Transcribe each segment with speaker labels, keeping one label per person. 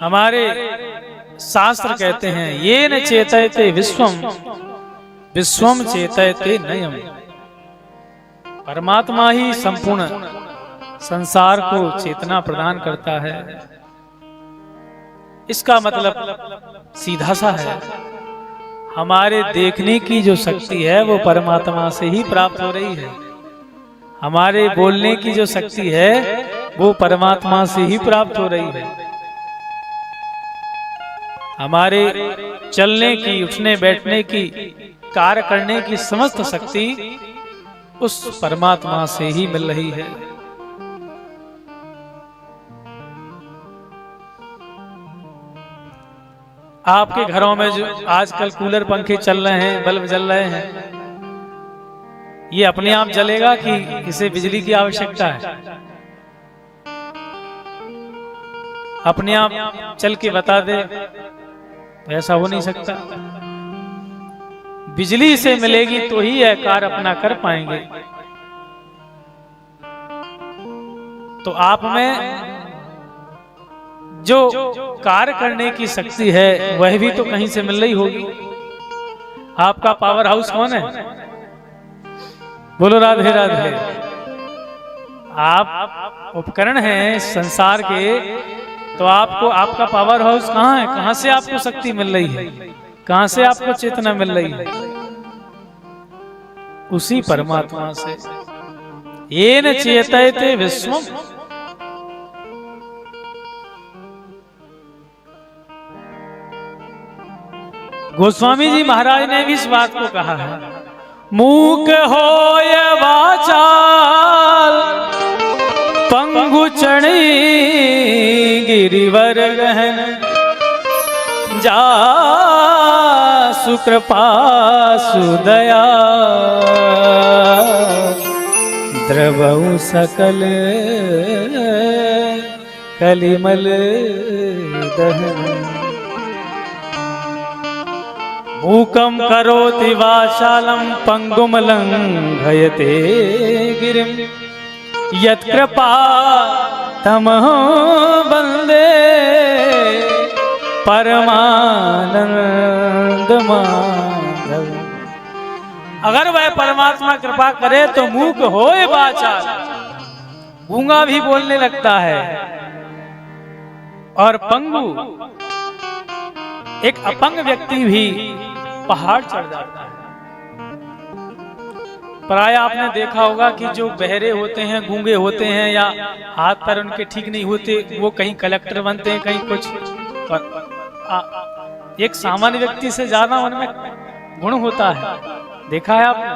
Speaker 1: हमारे शास्त्र कहते हैं ये न चेतयते विश्वम विश्वम चेतयते नयम। परमात्मा ही संपूर्ण संसार को चेतना प्रदान करता है। इसका मतलब सीधा सा है, हमारे देखने की जो शक्ति है वो परमात्मा से ही प्राप्त हो रही है। हमारे बोलने की जो शक्ति है वो परमात्मा से ही प्राप्त हो रही है। हमारे चलने की, उठने बैठने की, कार्य करने की समस्त शक्ति उस परमात्मा से ही मिल रही है। आपके घरों में जो आजकल कूलर पंखे चल रहे हैं, बल्ब जल रहे हैं, ये अपने आप जलेगा कि इसे बिजली की आवश्यकता है? अपने आप चल के बता दे, ऐसा हो नहीं सकता। बिजली से मिलेगी तो ही यह कार्य अपना कर पाएंगे। तो आप में जो कार्य करने की शक्ति है वह भी तो कहीं से मिल रही होगी। आपका पावर हाउस कौन है? बोलो राधे राधे। आप उपकरण हैं संसार के, तो आपको आपका पावर हाउस कहाँ है? कहाँ से आपको शक्ति मिल रही है? कहाँ से आपको चेतना मिल रही है? उसी परमात्मा से। येन चेतयते विश्वम। गोस्वामी जी महाराज ने भी इस बात को कहा है, मूक होय वाचाल पंगु चढ़ी गिरिवर गहन जा सुकृपा सुदया द्रवऊ सकल कलिमल दहन। मूकं करोति वाचालं पंगुम लंघयते गिरिं यत्कृपा तमः वन्दे परमानंद माधव। अगर वह परमात्मा कृपा करे तो मूक होए वाचाल, गूंगा भी बोलने लगता है, और पंगु एक अपंग व्यक्ति भी पहाड़ चढ़ जाता है। प्राय आपने देखा होगा कि जो बहरे होते हैं, गूंगे होते हैं, या हाथ पैर उनके ठीक नहीं होते, वो कहीं कलेक्टर बनते हैं, कहीं कुछ। एक सामान्य व्यक्ति से ज्यादा उनमें गुण होता है। देखा है आपने?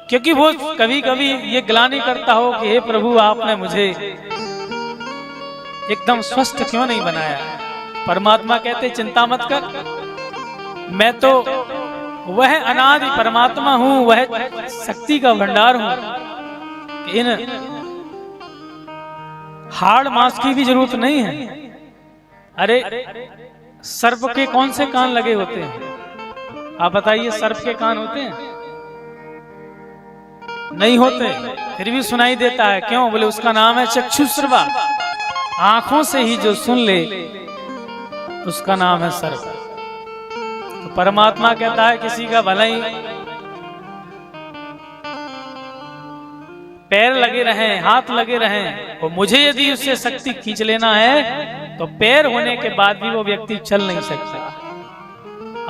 Speaker 1: क्योंकि वो कभी कभी ये ग्लानि करता हो कि हे प्रभु, आपने मुझे एकदम स्वस्थ क्यों नहीं बनाया? परमात्मा कहते चिंता मत कर, मैं तो वह अनादि परमात्मा हूं, वह शक्ति का भंडार हूं। इन हाड़ मांस की भी जरूरत नहीं है। अरे सर्प के कौन से कान लगे होते हैं? आप बताइए, सर्प के कान होते हैं? नहीं होते, फिर भी सुनाई देता है। क्यों? बोले उसका नाम है चक्षुश्रवा। आंखों से ही जो सुन ले उसका नाम है सर्प। तो परमात्मा कहता है किसी का भला ही पैर लगे रहें, हाथ लगे रहें, और मुझे यदि उससे शक्ति खींच लेना है तो पैर होने के बाद भी वो व्यक्ति चल नहीं सकता,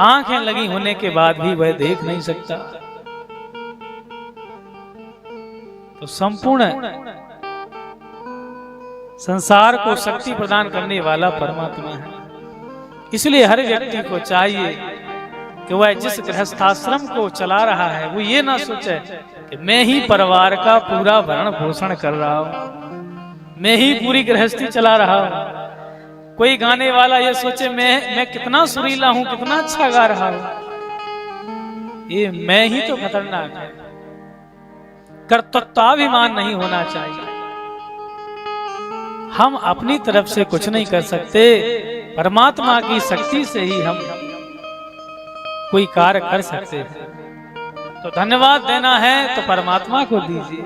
Speaker 1: आंखें लगी होने के बाद भी वह देख नहीं सकता। तो संपूर्ण संसार को शक्ति प्रदान करने वाला परमात्मा है। इसलिए हर व्यक्ति को चाहिए कि वह जिस गृहस्थाश्रम को चला रहा है वो ये ना सोचे कि मैं ही परिवार का पूरा भरण पोषण कर रहा हूं, मैं ही पूरी गृहस्थी चला रहा हूं। कोई गाने वाला ये सोचे मैं कितना सुरीला हूं, कितना अच्छा गा रहा हूं। ये मैं ही तो खतरनाक है। कर्तृत्वाभिमान नहीं होना चाहिए। हम अपनी तरफ से कुछ नहीं कर सकते, परमात्मा की शक्ति से ही हम कोई कार्य कर सकते हैं। तो धन्यवाद देना है तो परमात्मा को दीजिए,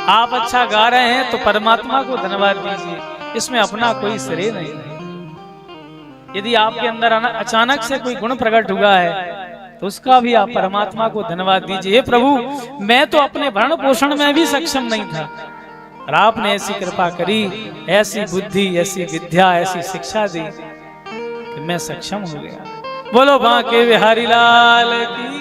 Speaker 1: आप अच्छा गा रहे हैं तो परमात्मा को धन्यवाद दीजिए, इसमें अपना कोई श्रेय नहीं है। यदि आपके अंदर अचानक से कोई गुण प्रकट हुआ है तो उसका भी आप परमात्मा को धन्यवाद दीजिए। हे प्रभु, मैं तो अपने भरण पोषण में भी सक्षम नहीं था और आपने ऐसी कृपा करी, ऐसी बुद्धि, ऐसी विद्या, ऐसी शिक्षा दी कि मैं सक्षम हो गया। बोलो बांके बिहारी लाल की।